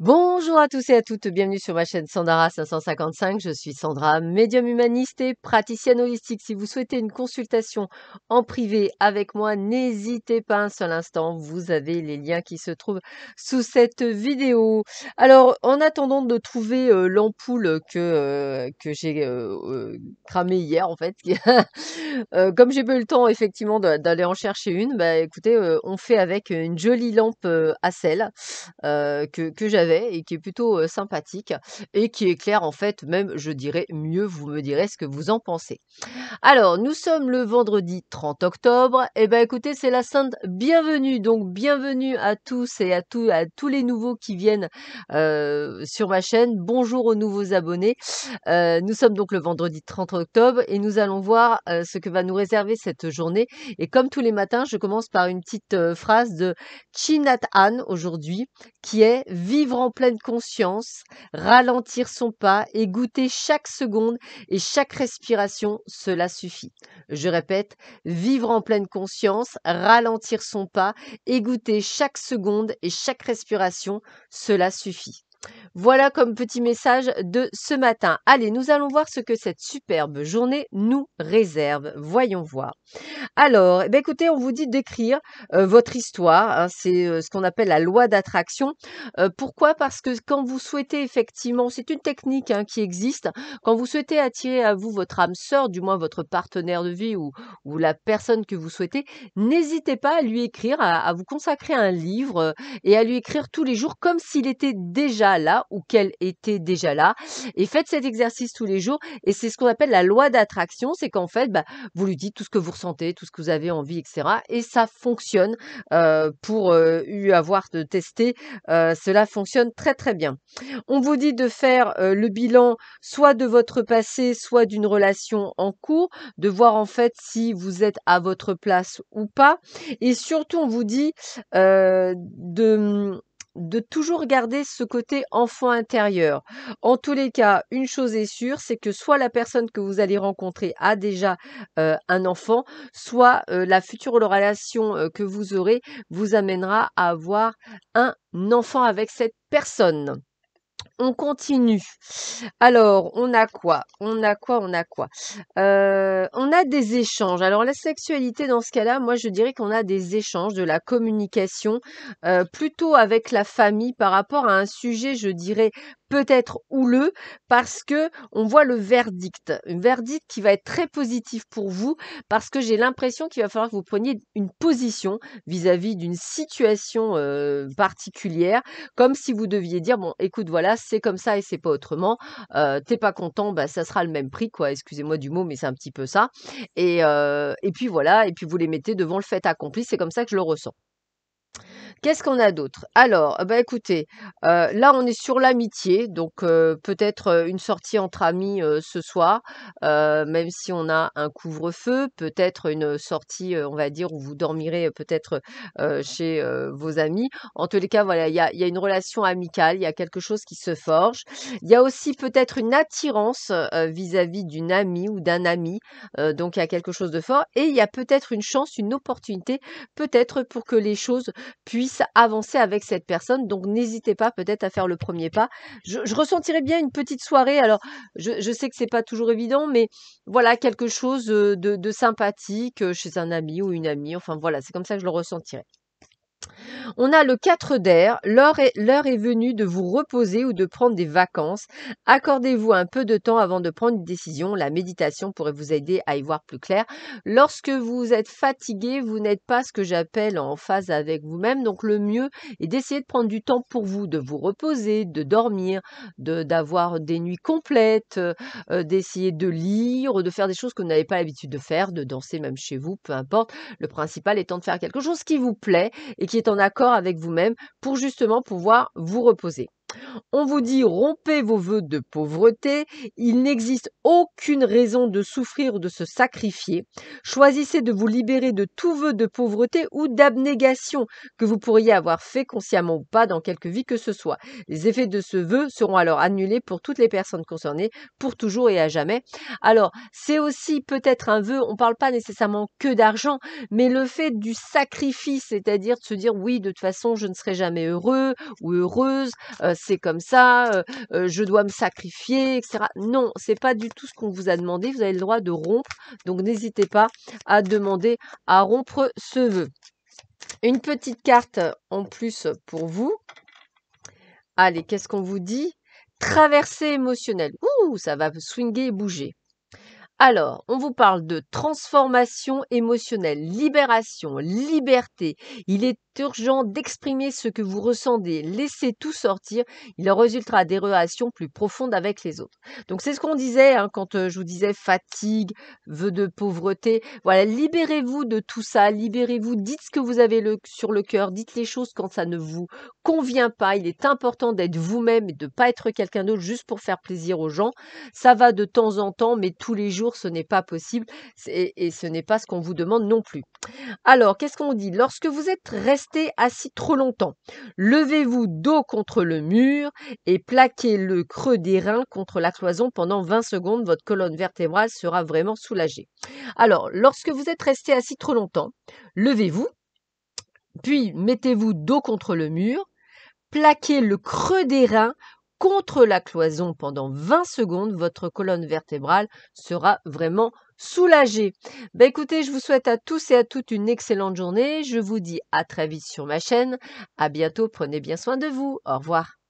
Bonjour à tous et à toutes, bienvenue sur ma chaîne Sandara 555. Je suis Sandra, médium humaniste et praticienne holistique. Si vous souhaitez une consultation en privé avec moi, n'hésitez pas un seul instant. Vous avez les liens qui se trouvent sous cette vidéo. Alors, en attendant de trouver l'ampoule que j'ai cramée hier, en fait, comme j'ai pas eu le temps effectivement d'aller en chercher une, bah écoutez, on fait avec une jolie lampe à sel que j'avais et qui est plutôt, sympathique et qui éclaire en fait même, je dirais, mieux. Vous me direz ce que vous en pensez. Alors, nous sommes le vendredi 30 octobre. Et ben, écoutez, c'est la Sainte bienvenue. Donc, bienvenue à tous et à tous les nouveaux qui viennent sur ma chaîne. Bonjour aux nouveaux abonnés. Nous sommes donc le vendredi 30 octobre et nous allons voir ce que va nous réserver cette journée. Et comme tous les matins, je commence par une petite phrase de Chinat Han aujourd'hui, qui est vivre en pleine conscience, ralentir son pas et goûter chaque seconde et chaque respiration, cela suffit. Je répète, vivre en pleine conscience, ralentir son pas, écouter chaque seconde et chaque respiration, cela suffit. Voilà comme petit message de ce matin. Allez, nous allons voir ce que cette superbe journée nous réserve. Voyons voir. Alors, eh bien, écoutez, on vous dit d'écrire votre histoire, hein, c'est ce qu'on appelle la loi d'attraction. Pourquoi? Parce que quand vous souhaitez effectivement, c'est une technique hein, qui existe, quand vous souhaitez attirer à vous votre âme sœur, du moins votre partenaire de vie ou la personne que vous souhaitez, n'hésitez pas à lui écrire, à vous consacrer un livre et à lui écrire tous les jours comme s'il était déjà là ou qu'elle était déjà là. Et faites cet exercice tous les jours et c'est ce qu'on appelle la loi d'attraction, c'est qu'en fait, bah, vous lui dites tout ce que vous ressentez, tout ce que vous avez envie, etc. Et ça fonctionne. Pour eu avoir de tester, cela fonctionne très très bien. On vous dit de faire le bilan soit de votre passé, soit d'une relation en cours, de voir en fait si vous êtes à votre place ou pas. Et surtout, on vous dit de toujours garder ce côté enfant intérieur. En tous les cas, une chose est sûre, c'est que soit la personne que vous allez rencontrer a déjà un enfant, soit la future relation que vous aurez vous amènera à avoir un enfant avec cette personne. On continue. Alors, on a quoi? On a quoi? On a quoi? On a des échanges. Alors, la sexualité, dans ce cas-là, moi, je dirais qu'on a des échanges, de la communication, plutôt avec la famille par rapport à un sujet, je dirais, peut-être houleux, parce que on voit le verdict. Un verdict qui va être très positif pour vous, parce que j'ai l'impression qu'il va falloir que vous preniez une position vis-à-vis d'une situation particulière, comme si vous deviez dire bon écoute voilà c'est comme ça et c'est pas autrement, t'es pas content bah ça sera le même prix quoi, excusez-moi du mot mais c'est un petit peu ça et puis voilà et puis vous les mettez devant le fait accompli, c'est comme ça que je le ressens. Qu'est-ce qu'on a d'autre? Alors, bah, écoutez, là, on est sur l'amitié, donc peut-être, une sortie entre amis, ce soir, même si on a un couvre-feu, peut-être une sortie, on va dire, où vous dormirez, peut-être, chez, vos amis. En tous les cas, voilà, il y a une relation amicale, il y a quelque chose qui se forge. Il y a aussi peut-être une attirance, vis-à-vis d'une amie ou d'un ami, donc il y a quelque chose de fort et il y a peut-être une chance, une opportunité, peut-être pour que les choses puisse avancer avec cette personne. Donc n'hésitez pas peut-être à faire le premier pas. Je ressentirais bien une petite soirée. Alors je sais que c'est pas toujours évident, mais voilà quelque chose de sympathique chez un ami ou une amie. Enfin voilà, c'est comme ça que je le ressentirais. On a le 4 d'air. L'heure est venue de vous reposer ou de prendre des vacances. Accordez-vous un peu de temps avant de prendre une décision. La méditation pourrait vous aider à y voir plus clair. Lorsque vous êtes fatigué, vous n'êtes pas ce que j'appelle en phase avec vous-même. Donc le mieux est d'essayer de prendre du temps pour vous, de vous reposer, de dormir, d'avoir des nuits complètes, d'essayer de lire, de faire des choses que vous n'avez pas l'habitude de faire, de danser même chez vous, peu importe. Le principal étant de faire quelque chose qui vous plaît et qui est en accord avec vous-même pour justement pouvoir vous reposer. On vous dit rompez vos vœux de pauvreté, il n'existe aucune raison de souffrir ou de se sacrifier. Choisissez de vous libérer de tout vœu de pauvreté ou d'abnégation que vous pourriez avoir fait consciemment ou pas dans quelque vie que ce soit. Les effets de ce vœu seront alors annulés pour toutes les personnes concernées pour toujours et à jamais. Alors, c'est aussi peut-être un vœu, on ne parle pas nécessairement que d'argent, mais le fait du sacrifice, c'est-à-dire de se dire oui, de toute façon, je ne serai jamais heureux ou heureuse, c'est comme ça, je dois me sacrifier, etc. Non, c'est pas du tout ce qu'on vous a demandé. Vous avez le droit de rompre, donc n'hésitez pas à demander à rompre ce vœu. Une petite carte en plus pour vous. Allez, qu'est-ce qu'on vous dit? Traversée émotionnelle. Ouh, ça va swinguer et bouger. Alors, on vous parle de transformation émotionnelle, libération, liberté. Il est urgent d'exprimer ce que vous ressentez. Laissez tout sortir. Il en résultera des relations plus profondes avec les autres. Donc, c'est ce qu'on disait hein, quand je vous disais fatigue, vœu de pauvreté. Voilà, libérez-vous de tout ça. Libérez-vous. Dites ce que vous avez sur le cœur. Dites les choses quand ça ne vous convient pas. Il est important d'être vous-même et de ne pas être quelqu'un d'autre juste pour faire plaisir aux gens. Ça va de temps en temps, mais tous les jours, ce n'est pas possible et ce n'est pas ce qu'on vous demande non plus. Alors, qu'est-ce qu'on dit? Lorsque vous êtes resté assis trop longtemps, levez-vous dos contre le mur et plaquez le creux des reins contre la cloison pendant 20 secondes. Votre colonne vertébrale sera vraiment soulagée. Alors, lorsque vous êtes resté assis trop longtemps, levez-vous, puis mettez-vous dos contre le mur, plaquez le creux des reins contre la cloison pendant 20 secondes, votre colonne vertébrale sera vraiment soulagée. Écoutez, je vous souhaite à tous et à toutes une excellente journée. Je vous dis à très vite sur ma chaîne. À bientôt, prenez bien soin de vous. Au revoir.